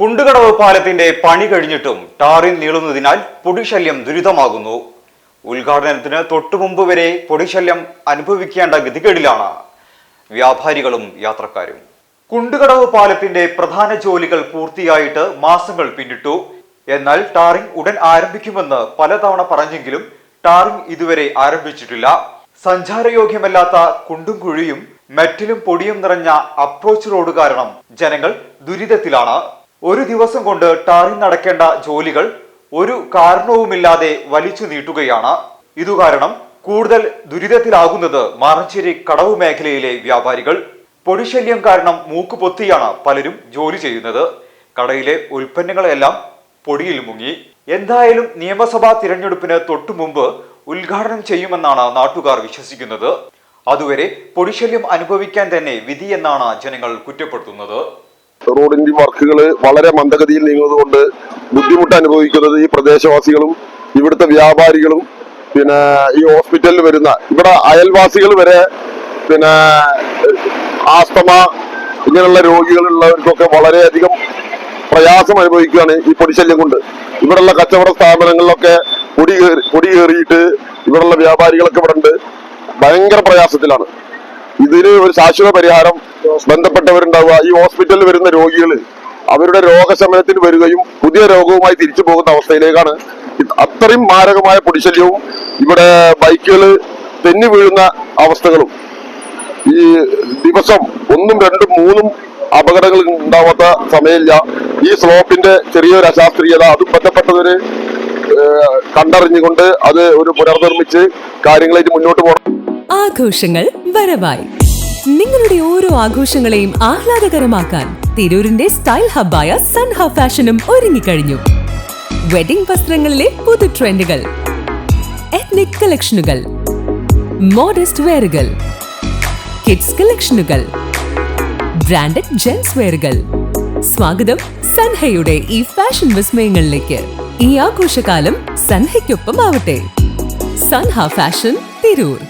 കുണ്ടുകടവ് പാലത്തിന്റെ പണി കഴിഞ്ഞിട്ടും ടാറിൽ നീളുന്നതിനാൽ പൊടിശല്യം ദുരിതമാകുന്നു. ഉദ്ഘാടനത്തിന് തൊട്ടുമുമ്പ് വരെ പൊടിശല്യം അനുഭവിക്കേണ്ട ഗതികേടിലാണ് വ്യാപാരികളും യാത്രക്കാരും. കുണ്ടുകടവ് പാലത്തിന്റെ പ്രധാന ജോലികൾ പൂർത്തിയായിട്ട് മാസങ്ങൾ പിന്നിട്ടു. എന്നാൽ ടാറിംഗ് ഉടൻ ആരംഭിക്കുമെന്ന് പലതവണ പറഞ്ഞെങ്കിലും ടാറിംഗ് ഇതുവരെ ആരംഭിച്ചിട്ടില്ല. സഞ്ചാരയോഗ്യമല്ലാത്ത കുണ്ടും കുഴിയും മെറ്റലും പൊടിയും നിറഞ്ഞ അപ്രോച്ച് റോഡ് കാരണം ജനങ്ങൾ ദുരിതത്തിലാണ്. ഒരു ദിവസം കൊണ്ട് ടാറിംഗ് നടക്കേണ്ട ജോലികൾ ഒരു കാരണവുമില്ലാതെ വലിച്ചു നീട്ടുകയാണ്. ഇതുകാരണം കൂടുതൽ ദുരിതത്തിലാകുന്നത് മാറഞ്ചേരി കടവ് മേഖലയിലെ വ്യാപാരികൾ. പൊടിശല്യം കാരണം മൂക്കുപൊത്തിയാണ് പലരും ജോലി ചെയ്യുന്നത്. കടയിലെ ഉൽപ്പന്നങ്ങളെല്ലാം പൊടിയിൽ മുങ്ങി. എന്തായാലും നിയമസഭാ തിരഞ്ഞെടുപ്പിന് തൊട്ടു മുമ്പ് ഉദ്ഘാടനം ചെയ്യുമെന്നാണ് നാട്ടുകാർ വിശ്വസിക്കുന്നത്. അതുവരെ പൊടിശല്യം അനുഭവിക്കാൻ തന്നെ വിധിയെന്നാണ് ജനങ്ങൾ കുറ്റപ്പെടുത്തുന്നത്. റോഡിന്റെ വർക്കുകൾ വളരെ മന്ദഗതിയിൽ നീങ്ങുന്നതുകൊണ്ട് ബുദ്ധിമുട്ട് അനുഭവിക്കുന്നത് ഈ പ്രദേശവാസികളും ഇവിടുത്തെ വ്യാപാരികളും പിന്നെ ഈ ഹോസ്പിറ്റലിൽ വരുന്ന ഇവിടെ അയൽവാസികൾ വരെ പിന്നെ ആസ്തമ ഇങ്ങനെയുള്ള രോഗികളുള്ളവർക്കൊക്കെ വളരെയധികം പ്രയാസം അനുഭവിക്കുകയാണ് ഈ പൊടിശല്യം കൊണ്ട്. ഇവിടെയുള്ള കച്ചവട സ്ഥാപനങ്ങളിലൊക്കെ പൊടി കയറിയിട്ട് ഇവിടെയുള്ള വ്യാപാരികളൊക്കെ ഇവിടെ ഉണ്ട് ഭയങ്കര പ്രയാസത്തിലാണ്. ഇതിന് ഒരു ശാശ്വത പരിഹാരം ബന്ധപ്പെട്ടവരുണ്ടാവുക. ഈ ഹോസ്പിറ്റലിൽ വരുന്ന രോഗികൾ അവരുടെ രോഗശമനത്തിന് വരികയും പുതിയ രോഗവുമായി തിരിച്ചു പോകുന്ന അവസ്ഥയിലേക്കാണ്. അത്രയും മാരകമായ പൊടിശല്യവും ഇവിടെ ബൈക്കുകൾ തെന്നി വീഴുന്ന അവസ്ഥകളും ഈ ദിവസം 1, 2, 3 അപകടങ്ങൾ ഉണ്ടാവാത്ത സമയമില്ല. ഈ സ്ലോപ്പിന്റെ ചെറിയൊരു അശാസ്ത്രീയത അതും ബന്ധപ്പെട്ടവര് കണ്ടറിഞ്ഞുകൊണ്ട് അത് ഒരു പുനർനിർമ്മിച്ച് കാര്യങ്ങളായിട്ട് മുന്നോട്ട് പോകണം. ആഘോഷങ്ങൾ വരവായി. നിങ്ങളുടെ ഓരോ ആഘോഷങ്ങളെയും ആഹ്ലാദകരമാക്കാൻ തിരൂരിന്റെ സ്റ്റൈൽ ഹബ്ബായ സൻഹ ഫാഷനും ഒരുങ്ങിക്കഴിഞ്ഞു. വെഡിംഗ് വസ്ത്രങ്ങളിലെ പുതു ട്രെൻഡുകൾ, എത്നിക് കളക്ഷനുകൾ, മോഡസ്റ്റ് വെയറുകൾ, കിഡ്സ് കളക്ഷനുകൾ, ബ്രാൻഡഡ് ജെൻസ് വെയറുകൾ. സ്വാഗതം സൻഹയുടെ ഈ ഫാഷൻ വിസ്മയങ്ങളിലേക്ക്. ഈ ആഘോഷകാലം സൻഹയ്ക്കൊപ്പം ആവട്ടെ. സൻഹ ഫാഷൻ തിരൂർ.